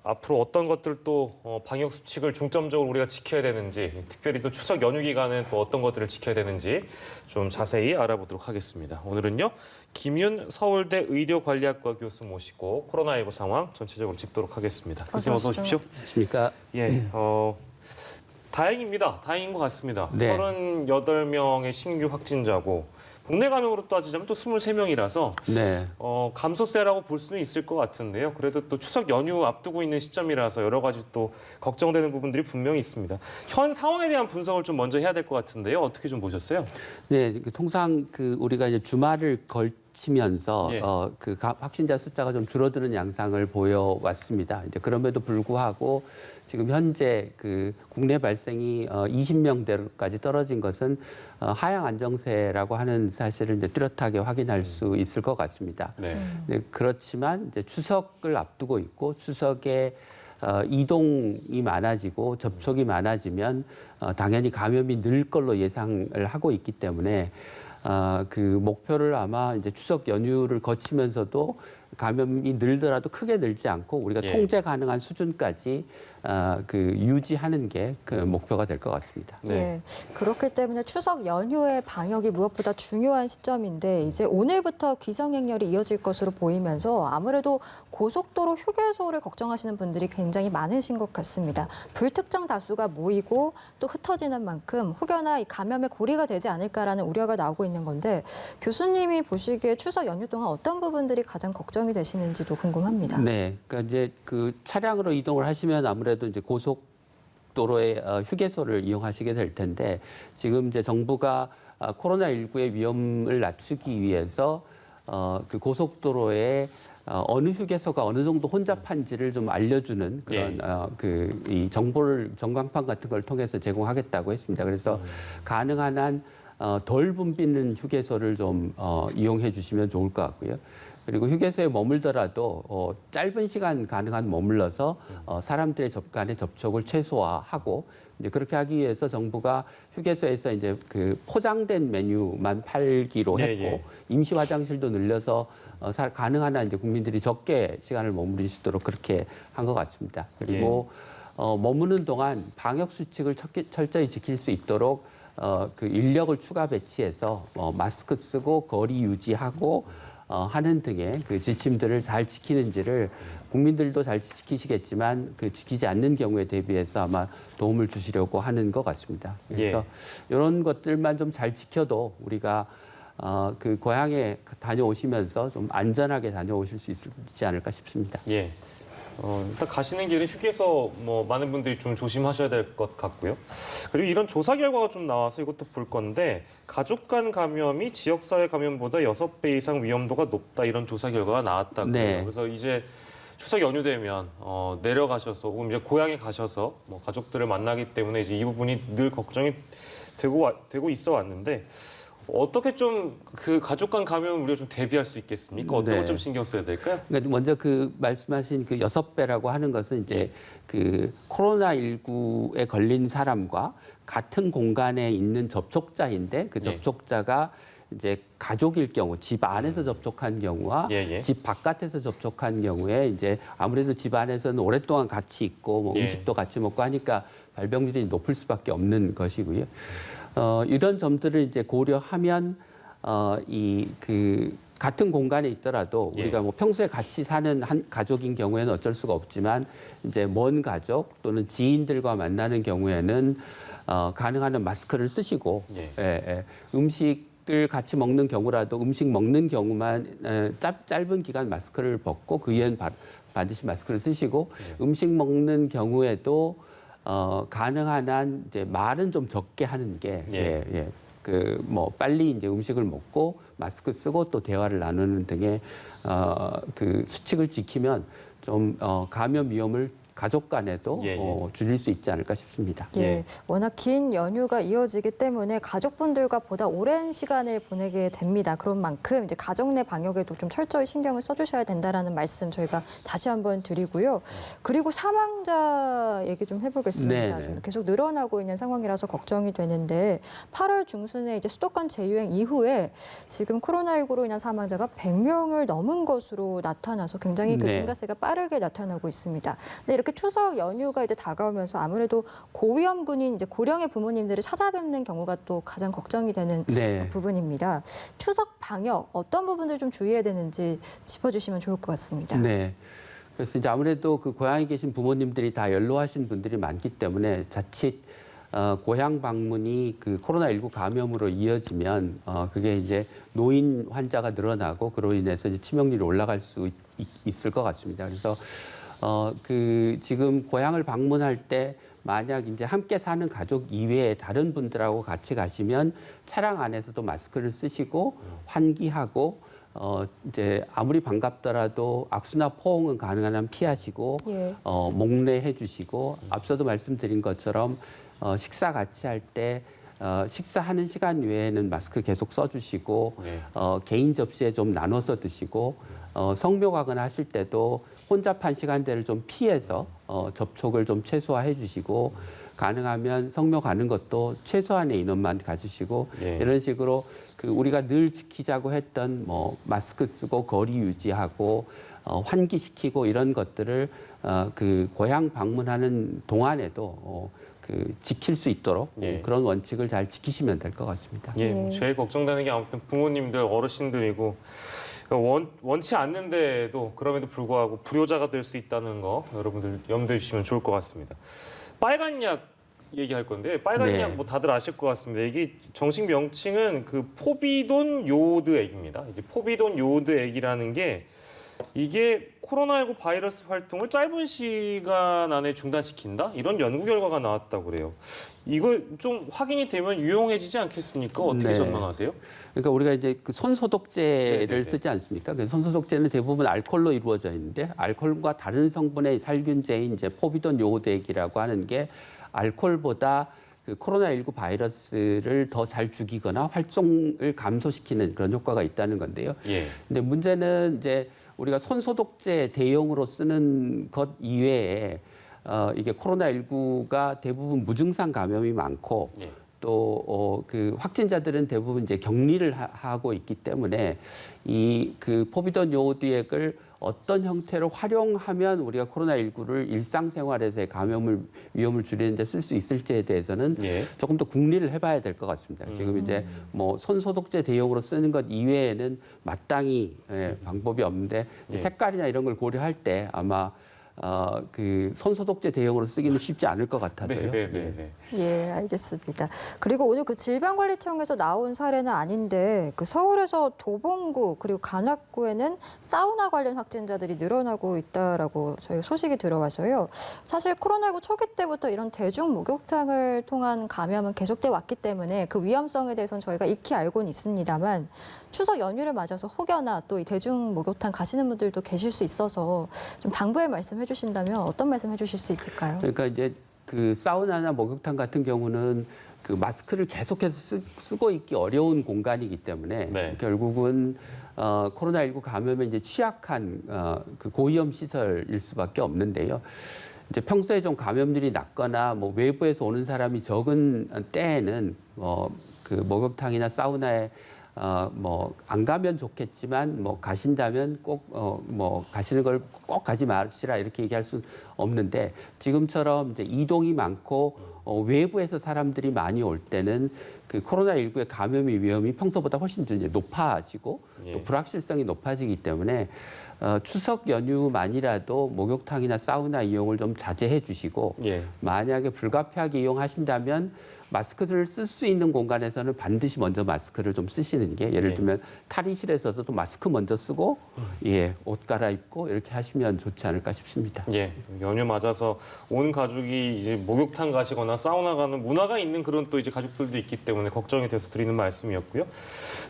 앞으로 어떤 것들 또 방역 수칙을 중점적으로 우리가 지켜야 되는지, 특별히 또 추석 연휴 기간은 또 어떤 것들을 지켜야 되는지 좀 자세히 알아보도록 하겠습니다. 오늘은요, 김윤 서울대 의료관리학과 교수 모시고 코로나19 상황 전체적으로 짚도록 하겠습니다. 교수님 어서 오십시오. 안녕하십니까. 예, 다행입니다. 다행인 것 같습니다. 네. 38명의 신규 확진자고 국내 감염으로 따지자면 또 23명이라서 네. 감소세라고 볼 수는 있을 것 같은데요. 그래도 또 추석 연휴 앞두고 있는 시점이라서 여러 가지 또 걱정되는 부분들이 분명히 있습니다. 현 상황에 대한 분석을 좀 먼저 해야 될 것 같은데요. 어떻게 좀 보셨어요? 네. 통상 우리가 이제 주말을 걸치면서 예. 확진자 숫자가 좀 줄어드는 양상을 보여왔습니다. 이제 그럼에도 불구하고 지금 현재 국내 발생이 20명대로까지 떨어진 것은 하향 안정세라고 하는 사실을 이제 뚜렷하게 확인할 수 있을 것 같습니다. 네. 네, 그렇지만 이제 추석을 앞두고 있고 추석에 이동이 많아지고 접촉이 많아지면 당연히 감염이 늘 걸로 예상을 하고 있기 때문에 그 목표를 아마 이제 추석 연휴를 거치면서도 감염이 늘더라도 크게 늘지 않고 우리가 예. 통제 가능한 수준까지 유지하는 게 그 목표가 될 것 같습니다. 네. 예, 그렇기 때문에 추석 연휴의 방역이 무엇보다 중요한 시점인데 이제 오늘부터 귀성행렬이 이어질 것으로 보이면서 아무래도 고속도로 휴게소를 걱정하시는 분들이 굉장히 많으신 것 같습니다. 불특정 다수가 모이고 또 흩어지는 만큼 혹여나 이 감염의 고리가 되지 않을까라는 우려가 나오고 있는 건데 교수님이 보시기에 추석 연휴 동안 어떤 부분들이 가장 걱정이 되시는지도 궁금합니다. 네, 그러니까 이제 차량으로 이동을 하시면 아무래도 이제 고속도로의 휴게소를 이용하시게 될 텐데 지금 이제 정부가 코로나19의 위험을 낮추기 위해서 그 고속도로에 어느 휴게소가 어느 정도 혼잡한지를 좀 알려주는 그런 이 정보를 전광판 같은 걸 통해서 제공하겠다고 했습니다. 그래서 가능한 한 덜 붐비는 휴게소를 좀 이용해 주시면 좋을 것 같고요. 그리고 휴게소에 머물더라도 짧은 시간 가능한 머물러서 사람들의 간의 접촉을 최소화하고 이제 그렇게 하기 위해서 정부가 휴게소에서 이제 포장된 메뉴만 팔기로 했고 임시 화장실도 늘려서 가능한 한 이제 국민들이 적게 시간을 머무를 수 있도록 그렇게 한 것 같습니다. 그리고 머무는 동안 방역 수칙을 철저히 지킬 수 있도록 인력을 추가 배치해서 마스크 쓰고 거리 유지하고 하는 등의 지침들을 잘 지키는지를 국민들도 잘 지키시겠지만 지키지 않는 경우에 대비해서 아마 도움을 주시려고 하는 것 같습니다. 그래서 이런 것들만 좀 잘 지켜도 우리가 고향에 다녀오시면서 좀 안전하게 다녀오실 수 있지 않을까 싶습니다. 예. 일단 가시는 길에 휴게소 많은 분들이 좀 조심하셔야 될 것 같고요. 그리고 이런 조사 결과가 좀 나와서 이것도 볼 건데 가족 간 감염이 지역사회 감염보다 6배 이상 위험도가 높다 이런 조사 결과가 나왔다고요. 네. 그래서 이제 추석 연휴 되면 내려가셔서 혹은 이제 고향에 가셔서 가족들을 만나기 때문에 이제 이 부분이 늘 걱정이 되고 있어 왔는데 어떻게 좀 가족 간 감염을 우리가 좀 대비할 수 있겠습니까? 어떤 걸 좀 신경 써야 될까요? 그러니까 먼저 말씀하신 6배라고 하는 것은 이제 코로나19에 걸린 사람과 같은 공간에 있는 접촉자인데 그 접촉자가 이제 가족일 경우, 집 안에서 접촉한 경우와 집 바깥에서 접촉한 경우에 이제 아무래도 집 안에서는 오랫동안 같이 있고 음식도 같이 먹고 하니까 발병률이 높을 수밖에 없는 것이고요. 이런 점들을 이제 고려하면 같은 공간에 있더라도 우리가 평소에 같이 사는 한 가족인 경우에는 어쩔 수가 없지만 이제 먼 가족 또는 지인들과 만나는 경우에는 가능한 한 마스크를 쓰시고 음식을 같이 먹는 경우라도 음식 먹는 경우만 짧은 기간 마스크를 벗고 그 이후엔 반드시 마스크를 쓰시고 음식 먹는 경우에도 가능한 한 이제 말은 좀 적게 하는 게 빨리 이제 음식을 먹고 마스크 쓰고 또 대화를 나누는 등의 수칙을 지키면 좀 감염 위험을 가족 간에도 예, 예. 줄일 수 있지 않을까 싶습니다. 예, 예. 워낙 긴 연휴가 이어지기 때문에 가족분들과 보다 오랜 시간을 보내게 됩니다. 그런 만큼 이제 가정 내 방역에도 좀 철저히 신경을 써주셔야 된다라는 말씀 저희가 다시 한번 드리고요. 그리고 사망자 얘기 좀 해보겠습니다. 네, 좀 네. 계속 늘어나고 있는 상황이라서 걱정이 되는데 8월 중순에 이제 수도권 재유행 이후에 지금 코로나19로 인한 사망자가 100명을 넘은 것으로 나타나서 굉장히 그 네. 증가세가 빠르게 나타나고 있습니다. 근데 이렇게 추석 연휴가 이제 다가오면서 아무래도 고위험군인 이제 고령의 부모님들을 찾아뵙는 경우가 또 가장 걱정이 되는 네. 부분입니다. 추석 방역 어떤 부분들 좀 주의해야 되는지 짚어주시면 좋을 것 같습니다. 네. 그래서 이제 아무래도 그 고향에 계신 부모님들이 다 연로하신 분들이 많기 때문에 자칫 고향 방문이 그 코로나19 감염으로 이어지면 그게 이제 노인 환자가 늘어나고 그로 인해서 이제 치명률이 올라갈 수 있을 것 같습니다. 그래서 그 지금 고향을 방문할 때 만약 이제 함께 사는 가족 이외에 다른 분들하고 같이 가시면 차량 안에서도 마스크를 쓰시고 환기하고 이제 아무리 반갑더라도 악수나 포옹은 가능한 한 피하시고 예. 목례해 주시고 앞서도 말씀드린 것처럼 식사 같이 할 때 식사하는 시간 외에는 마스크 계속 써주시고 네. 개인 접시에 좀 나눠서 드시고 성묘가거나 하실 때도 혼잡한 시간대를 좀 피해서 접촉을 좀 최소화해 주시고 가능하면 성묘 가는 것도 최소한의 인원만 가주시고 예. 이런 식으로 그 우리가 늘 지키자고 했던 뭐 마스크 쓰고 거리 유지하고 환기시키고 이런 것들을 그 고향 방문하는 동안에도 그 지킬 수 있도록 예. 그런 원칙을 잘 지키시면 될 것 같습니다. 예, 예. 제일 걱정되는 게 아무튼 부모님들, 어르신들이고 원치 않는데도 그럼에도 불구하고 불효자가 될 수 있다는 거 여러분들 염두해 주시면 좋을 것 같습니다. 빨간 약 얘기할 건데 빨간 네. 약 뭐 다들 아실 것 같습니다. 이게 정식 명칭은 그 포비돈 요오드 액입니다. 이제 포비돈 요오드 액이라는 게 이게 코로나19 바이러스 활동을 짧은 시간 안에 중단시킨다? 이런 연구 결과가 나왔다고 그래요. 이거 좀 확인이 되면 유용해지지 않겠습니까? 어떻게 네. 전망하세요? 그러니까 우리가 이제 그 손소독제를 네네네. 쓰지 않습니까? 그 손소독제는 대부분 알코올로 이루어져 있는데 알코올과 다른 성분의 살균제인 이제 포비돈 요오드액이라고 하는 게 알코올보다 그 코로나19 바이러스를 더 잘 죽이거나 활동을 감소시키는 그런 효과가 있다는 건데요. 예. 근데 문제는 이제 우리가 손소독제 대용으로 쓰는 것 이외에 이게 코로나19가 대부분 무증상 감염이 많고 예. 또 그 확진자들은 대부분 이제 격리를 하고 있기 때문에 이 그 포비돈 요오드액을 어떤 형태로 활용하면 우리가 코로나19를 일상생활에서의 위험을 줄이는 데 쓸 수 있을지에 대해서는 예. 조금 더 궁리를 해봐야 될 것 같습니다. 지금 이제 뭐 손소독제 대용으로 쓰는 것 이외에는 마땅히 방법이 없는데 예. 색깔이나 이런 걸 고려할 때 아마 그 손소독제 대용으로 쓰기는 쉽지 않을 것 같아서요. 네, 네, 네, 네. 예, 알겠습니다. 그리고 오늘 그 질병관리청에서 나온 사례는 아닌데 그 서울에서 도봉구 그리고 관악구에는 사우나 관련 확진자들이 늘어나고 있다라고 저희가 소식이 들어와서요. 사실 코로나19 초기 때부터 이런 대중 목욕탕을 통한 감염은 계속돼 왔기 때문에 그 위험성에 대해서는 저희가 익히 알고는 있습니다만 추석 연휴를 맞아서 혹여나 또 이 대중 목욕탕 가시는 분들도 계실 수 있어서 좀 당부의 말씀 해주신다면 어떤 말씀 해주실 수 있을까요? 그러니까 이제 그 사우나나 목욕탕 같은 경우는 그 마스크를 계속해서 쓰고 있기 어려운 공간이기 때문에 네. 결국은 코로나19 감염에 이제 취약한 그 고위험 시설일 수밖에 없는데요. 이제 평소에 좀 감염률이 낮거나 뭐 외부에서 오는 사람이 적은 때에는 그 목욕탕이나 사우나에 뭐 안 가면 좋겠지만 뭐 가신다면 꼭 뭐 가시는 걸 꼭 가지 마시라 이렇게 얘기할 수는 없는데 지금처럼 이제 이동이 많고 외부에서 사람들이 많이 올 때는 그 코로나19의 감염의 위험이 평소보다 훨씬 이제 높아지고 예. 또 불확실성이 높아지기 때문에 추석 연휴만이라도 목욕탕이나 사우나 이용을 좀 자제해 주시고 예. 만약에 불가피하게 이용하신다면 마스크를 쓸 수 있는 공간에서는 반드시 먼저 마스크를 좀 쓰시는 게 예를 네. 들면 탈의실에서도 마스크 먼저 쓰고 옷 갈아입고 이렇게 하시면 좋지 않을까 싶습니다. 예, 연휴 맞아서 온 가족이 이제 목욕탕 가시거나 사우나 가는 문화가 있는 그런 또 이제 가족들도 있기 때문에 걱정이 돼서 드리는 말씀이었고요.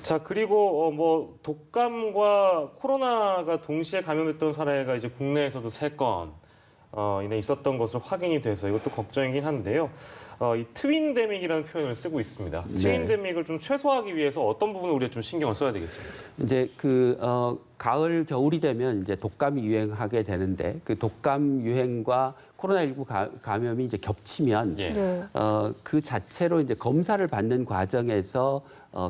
자, 그리고 뭐 독감과 코로나가 동시에 감염했던 사례가 이제 국내에서도 3건 이내 있었던 것으로 확인이 돼서 이것도 걱정이긴 한데요. 이 트윈데믹이라는 표현을 쓰고 있습니다. 네. 트윈데믹을 좀 최소화하기 위해서 어떤 부분을 우리가 좀 신경을 써야 되겠습니까? 이제 가을 겨울이 되면 이제 독감이 유행하게 되는데 그 독감 유행과 코로나19 감염이 이제 겹치면 예. 네. 그 자체로 이제 검사를 받는 과정에서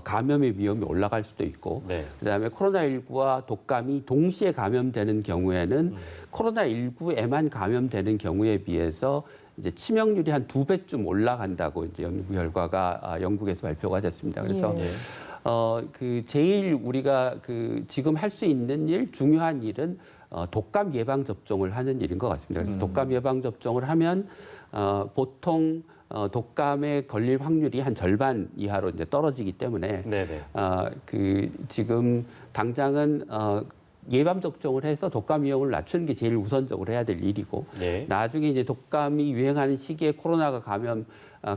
감염의 위험이 올라갈 수도 있고, 네. 그다음에 코로나19와 독감이 동시에 감염되는 경우에는 코로나19에만 감염되는 경우에 비해서 이제 치명률이 한 2배쯤 올라간다고 이제 연구 결과가 영국에서 발표가 됐습니다. 그래서 예. 제일 우리가 지금 할 수 있는 중요한 일은 독감 예방 접종을 하는 일인 것 같습니다. 그래서 독감 예방 접종을 하면 보통 독감에 걸릴 확률이 한 절반 이하로 이제 떨어지기 때문에 네네. 지금 당장은 예방 접종을 해서 독감 위험을 낮추는 게 제일 우선적으로 해야 될 일이고, 네. 나중에 이제 독감이 유행하는 시기에 코로나가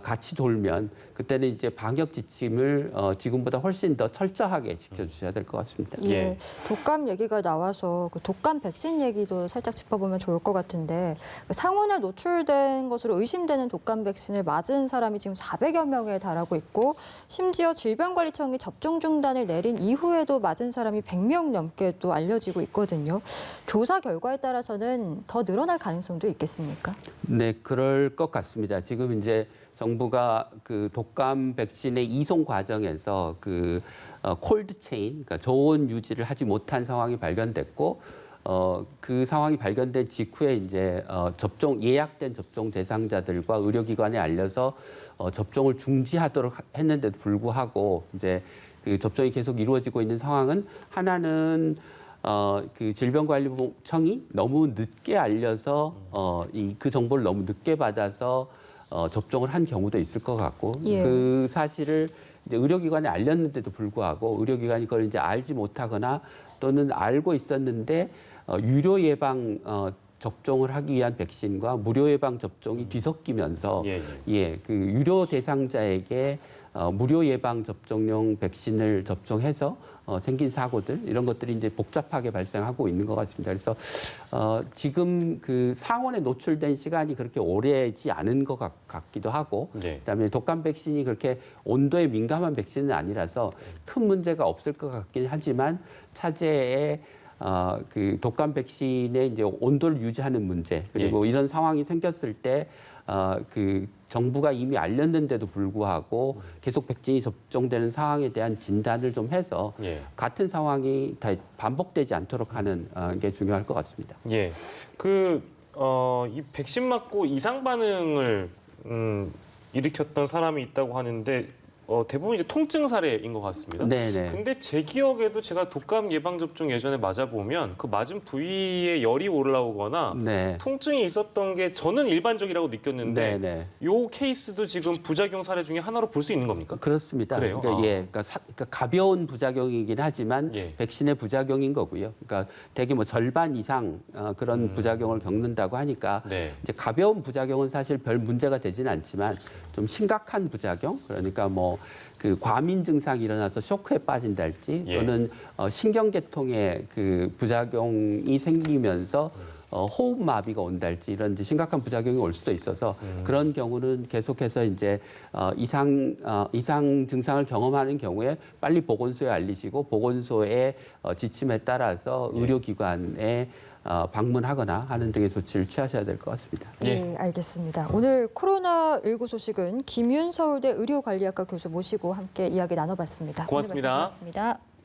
같이 돌면 그때는 이제 방역 지침을 지금보다 훨씬 더 철저하게 지켜주셔야 될 것 같습니다. 예, 예. 독감 얘기가 나와서 그 독감 백신 얘기도 살짝 짚어보면 좋을 것 같은데 그 상온에 노출된 것으로 의심되는 독감 백신을 맞은 사람이 지금 400여 명에 달하고 있고 심지어 질병관리청이 접종 중단을 내린 이후에도 맞은 사람이 100명 넘게 또 알려지고 있거든요. 조사 결과에 따라서는 더 늘어날 가능성도 있겠습니까? 네, 그럴 것 같습니다. 지금 이제 정부가 그 독감 백신의 이송 과정에서 콜드 체인, 그러니까 저온 유지를 하지 못한 상황이 발견됐고, 그 상황이 발견된 직후에 이제 예약된 접종 대상자들과 의료기관에 알려서 접종을 중지하도록 했는데도 불구하고 이제 그 접종이 계속 이루어지고 있는 상황은 하나는 질병관리청이 너무 늦게 알려서 그 정보를 너무 늦게 받아서 접종을 한 경우도 있을 것 같고, 예. 그 사실을 이제 의료기관에 알렸는데도 불구하고 의료기관이 그걸 이제 알지 못하거나 또는 알고 있었는데 유료 예방 접종을 하기 위한 백신과 무료 예방 접종이 뒤섞이면서 그 유료 대상자에게 무료 예방 접종용 백신을 접종해서 생긴 사고들 이런 것들이 이제 복잡하게 발생하고 있는 것 같습니다. 그래서 지금 그 상온에 노출된 시간이 그렇게 오래지 않은 것 같기도 하고, 네. 그다음에 독감 백신이 그렇게 온도에 민감한 백신은 아니라서 큰 문제가 없을 것 같긴 하지만 차제에 그 독감 백신의 이제 온도를 유지하는 문제 그리고 이런 상황이 생겼을 때 정부가 이미 알렸는데도 불구하고 계속 백신이 접종되는 상황에 대한 진단을 좀 해서 같은 상황이 다 반복되지 않도록 하는 게 중요할 것 같습니다. 예. 이 백신 맞고 이상 반응을 일으켰던 사람이 있다고 하는데 대부분 이제 통증 사례인 것 같습니다. 네네. 근데 제 기억에도 제가 독감 예방 접종 예전에 맞아보면 그 맞은 부위에 열이 올라오거나 네. 통증이 있었던 게 저는 일반적이라고 느꼈는데 네네. 요 케이스도 지금 부작용 사례 중에 하나로 볼 수 있는 겁니까? 그렇습니다. 그래요? 그러니까 가벼운 부작용이긴 하지만 예. 백신의 부작용인 거고요. 그러니까 대개 뭐 절반 이상 그런 부작용을 겪는다고 하니까 네. 이제 가벼운 부작용은 사실 별 문제가 되지는 않지만 좀 심각한 부작용, 그러니까 뭐 과민 증상이 일어나서 쇼크에 빠진달지 또는 신경계통에 그 부작용이 생기면서 호흡 마비가 온달지 이런 이제 심각한 부작용이 올 수도 있어서 그런 경우는 계속해서 이제 이상 증상을 경험하는 경우에 빨리 보건소에 알리시고 보건소의 지침에 따라서 의료기관에 방문하거나 하는 등의 조치를 취하셔야 될 것 같습니다. 네, 알겠습니다. 오늘 코로나19 소식은 김윤 서울대 의료관리학과 교수 모시고 함께 이야기 나눠봤습니다. 고맙습니다. 오늘 말씀 고맙습니다.